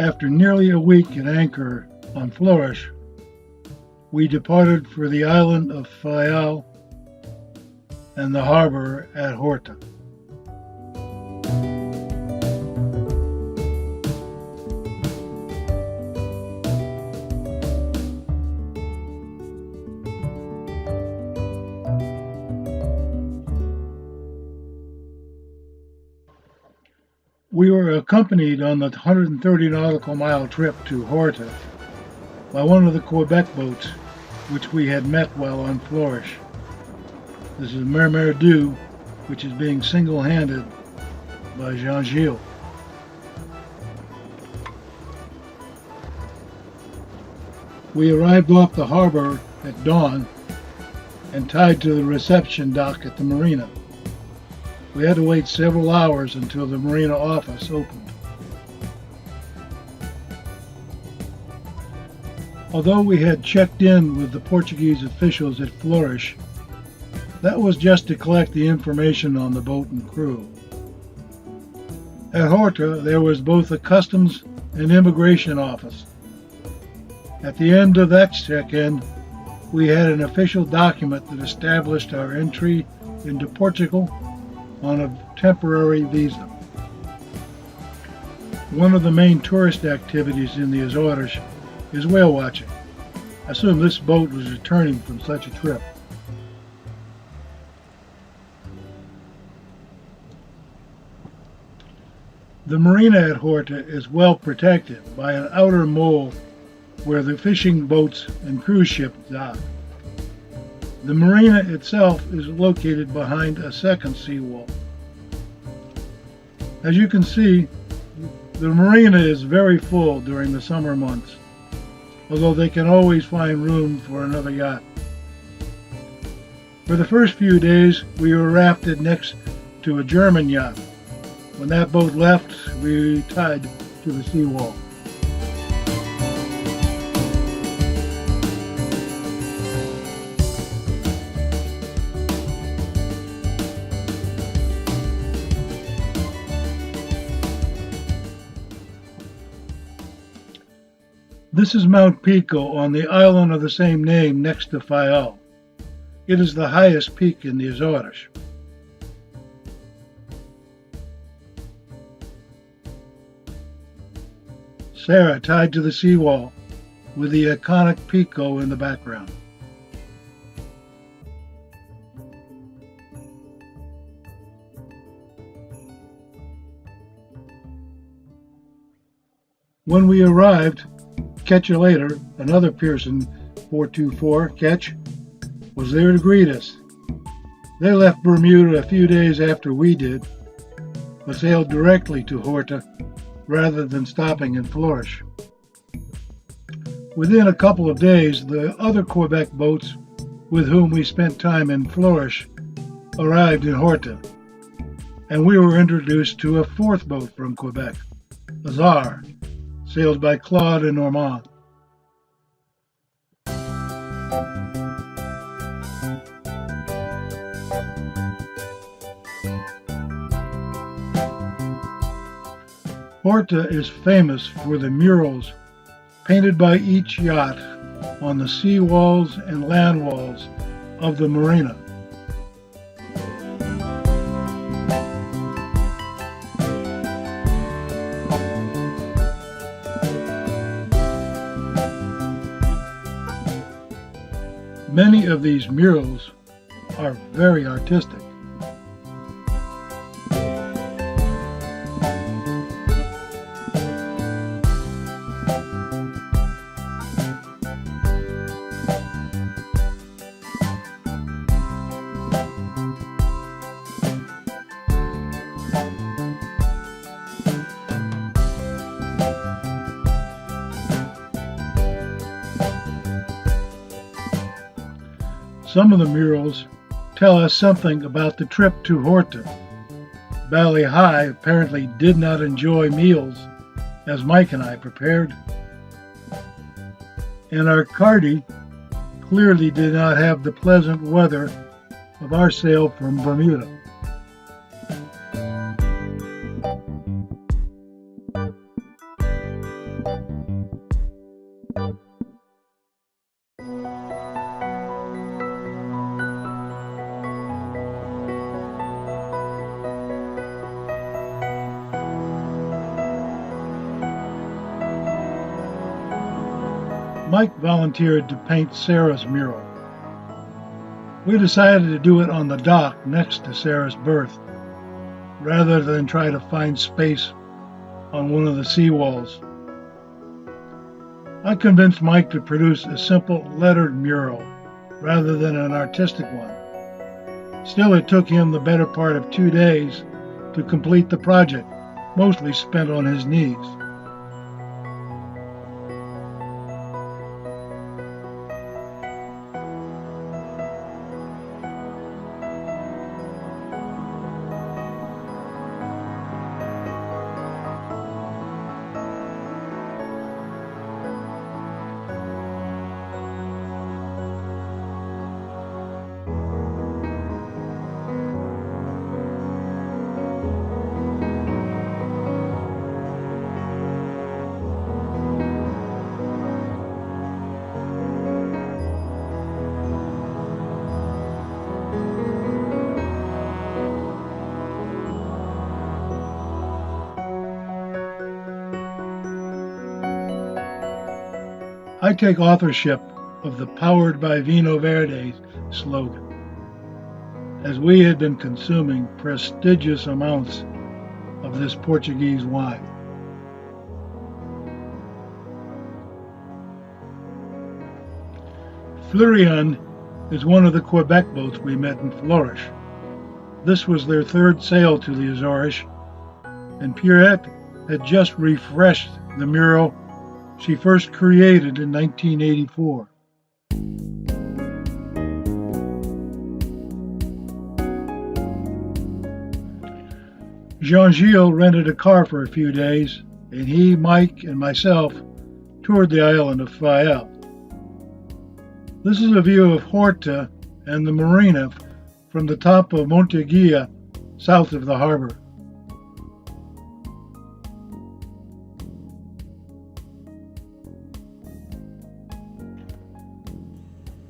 After nearly a week at anchor on Flourish, we departed for the island of Fayal and the harbor at Horta. We were accompanied on the 130 nautical mile trip to Horta by one of the Quebec boats which we had met while on Flourish. This is Mermerdu, which is being single-handed by Jean-Gilles. We arrived off the harbor at dawn and tied to the reception dock at the marina. We had to wait several hours until the marina office opened. Although we had checked in with the Portuguese officials at Flourish, that was just to collect the information on the boat and crew. At Horta, there was both a customs and immigration office. At the end of that check-in, we had an official document that established our entry into Portugal on a temporary visa. One of the main tourist activities in the Azores is whale watching. I assume this boat was returning from such a trip. The marina at Horta is well protected by an outer mole where the fishing boats and cruise ships dock. The marina itself is located behind a second seawall. As you can see, the marina is very full during the summer months, although they can always find room for another yacht. For the first few days, we were rafted next to a German yacht. When that boat left, we tied to the seawall. This is Mount Pico on the island of the same name next to Fayal. It is the highest peak in the Azores. Sarah tied to the seawall with the iconic Pico in the background. When we arrived, Catch You Later, another Pearson 424 Catch, was there to greet us. They left Bermuda a few days after we did, but sailed directly to Horta rather than stopping in Flourish. Within a couple of days, the other Quebec boats with whom we spent time in Flourish arrived in Horta, and we were introduced to a fourth boat from Quebec, Azores, sailed by Claude and Normand. Horta is famous for the murals painted by each yacht on the sea walls and land walls of the marina. Many of these murals are very artistic. Some of the murals tell us something about the trip to Horta. Bali High apparently did not enjoy meals as Mike and I prepared, and our Cardi clearly did not have the pleasant weather of our sail from Bermuda. Mike volunteered to paint Sarah's mural. We decided to do it on the dock next to Sarah's berth, rather than try to find space on one of the seawalls. I convinced Mike to produce a simple lettered mural rather than an artistic one. Still, it took him the better part of 2 days to complete the project, mostly spent on his knees. I take authorship of the Powered by Vino Verde slogan, as we had been consuming prestigious amounts of this Portuguese wine. Florian is one of the Quebec boats we met in Flourish. This was their third sail to the Azores, and Pierrette had just refreshed the mural she first created in 1984. Jean-Gilles rented a car for a few days, and he, Mike, and myself toured the island of Fayal. This is a view of Horta and the marina from the top of Monte Guia, south of the harbor.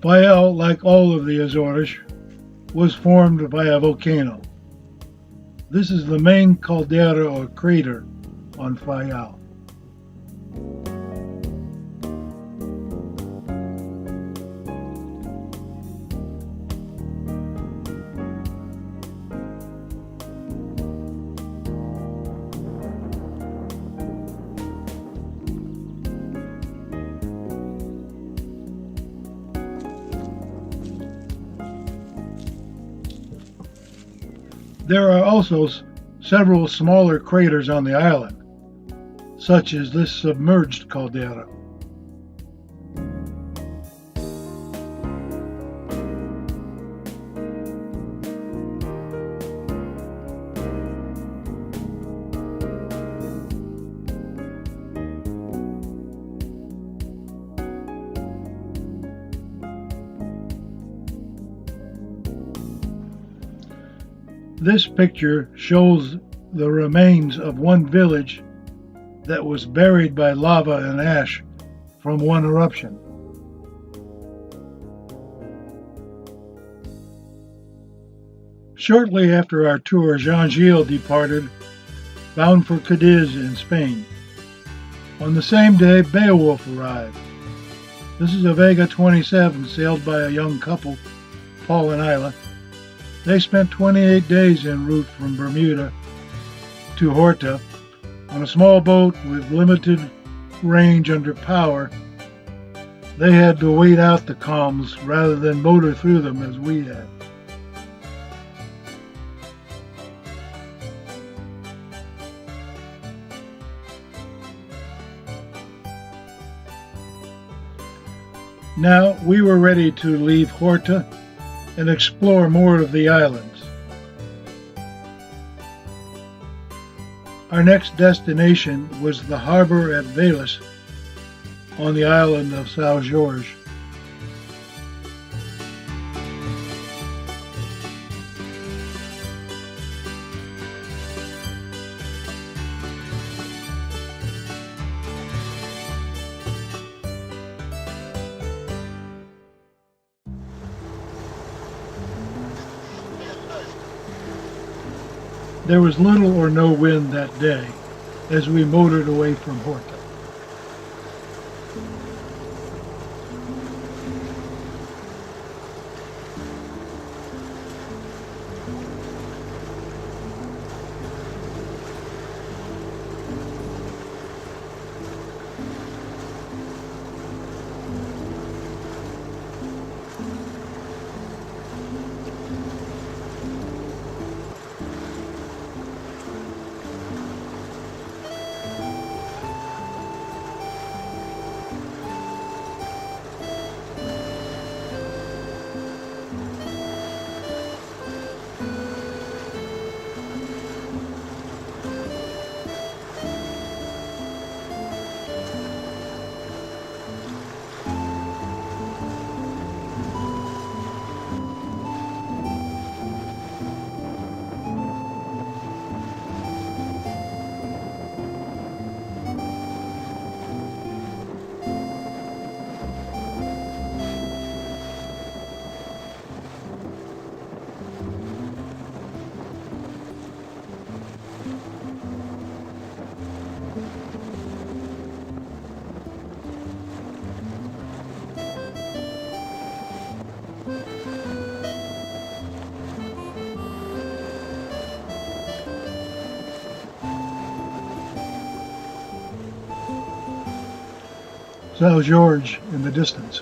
Fayal, like all of the Azores, was formed by a volcano. This is the main caldera or crater on Fayal. There are also several smaller craters on the island, such as this submerged caldera. This picture shows the remains of one village that was buried by lava and ash from one eruption. Shortly after our tour, Jean-Gilles departed, bound for Cadiz in Spain. On the same day, Beowulf arrived. This is a Vega 27 sailed by a young couple, Paul and Isla. They spent 28 days en route from Bermuda to Horta on a small boat with limited range under power. They had to wait out the calms rather than motor through them as we had. Now we were ready to leave Horta and explore more of the islands. Our next destination was the harbor at Velas on the island of São Jorge. There was little or no wind that day as we motored away from Horta. Sao Jorge in the distance.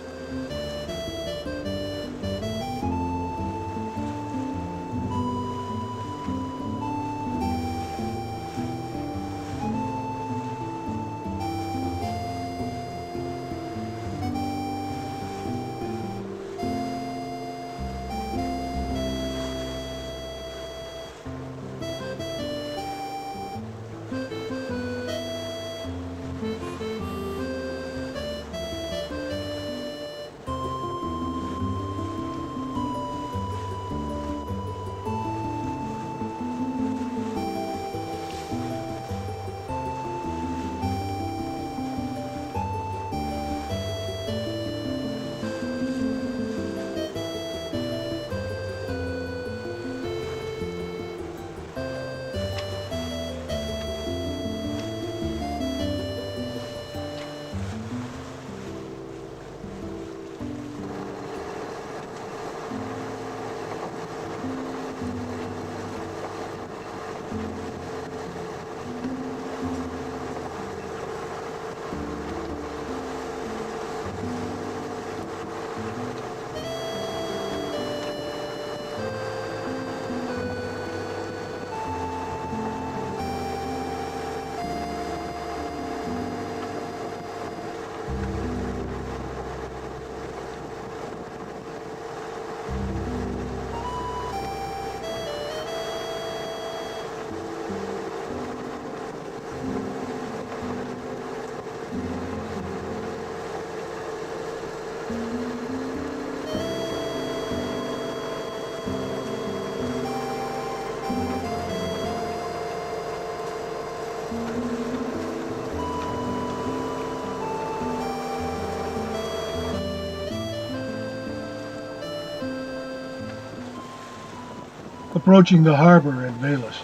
Approaching the harbor at Velas.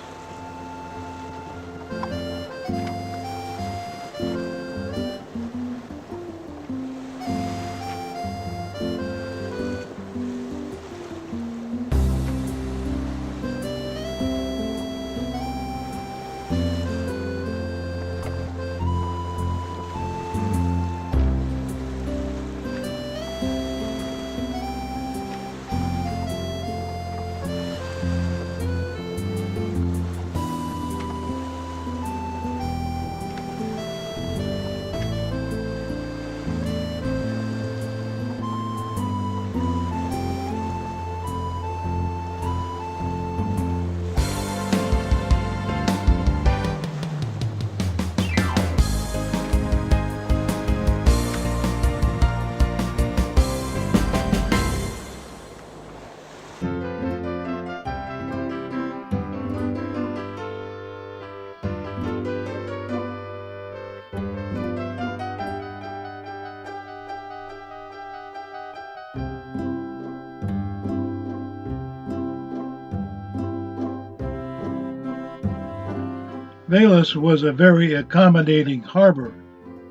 Velas was a very accommodating harbor,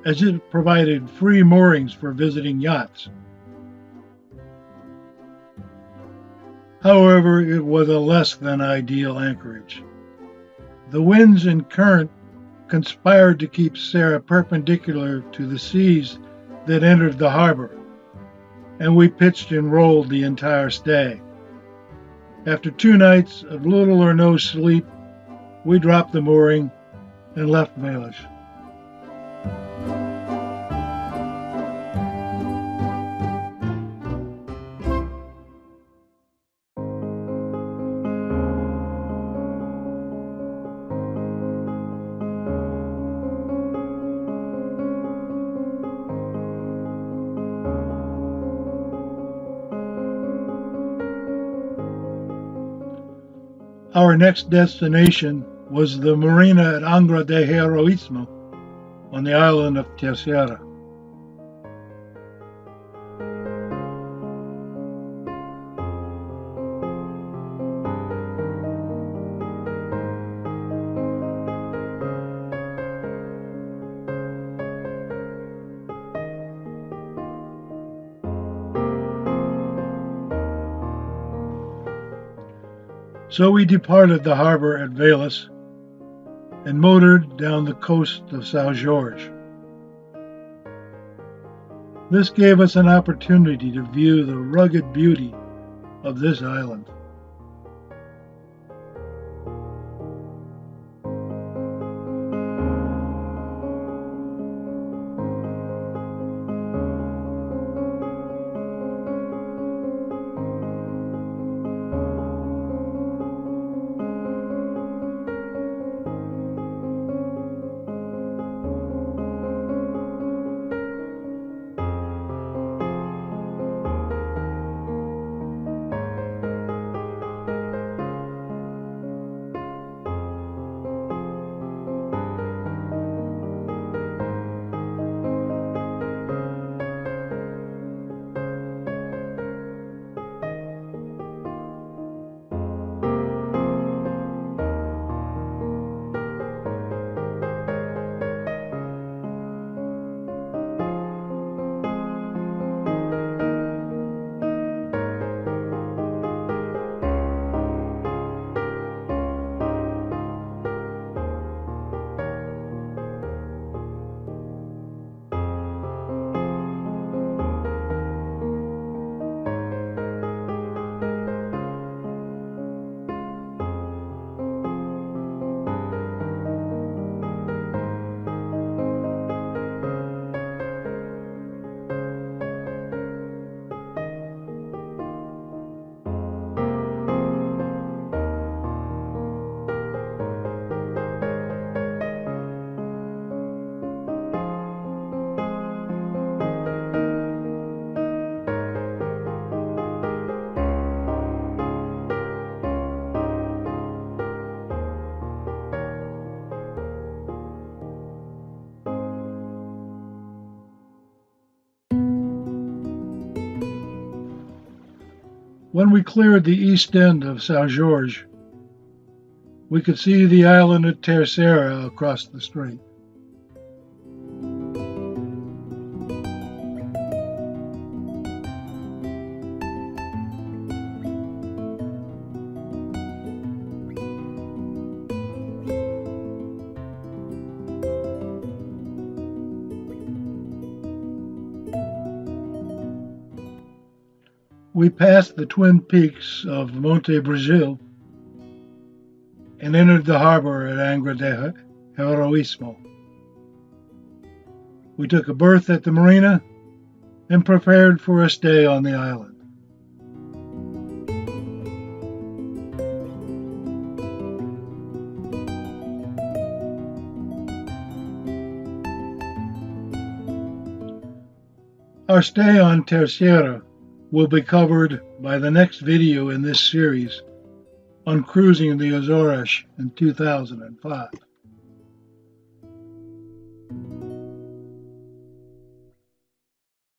as it provided free moorings for visiting yachts. However, it was a less than ideal anchorage. The winds and current conspired to keep Sarah perpendicular to the seas that entered the harbor, and we pitched and rolled the entire stay. After 2 nights of little or no sleep, we dropped the mooring and left Velas. Our next destination was the marina at Angra de Heroismo on the island of Terceira. So we departed the harbor at Velas and motored down the coast of Sao Jorge. This gave us an opportunity to view the rugged beauty of this island. When we cleared the east end of Saint-Georges, we could see the island of Terceira across the strait. We passed the twin peaks of Monte Brazil and entered the harbor at Angra de Heroísmo. We took a berth at the marina and prepared for a stay on the island. Our stay on Terceira will be covered by the next video in this series on cruising the Azores in 2005.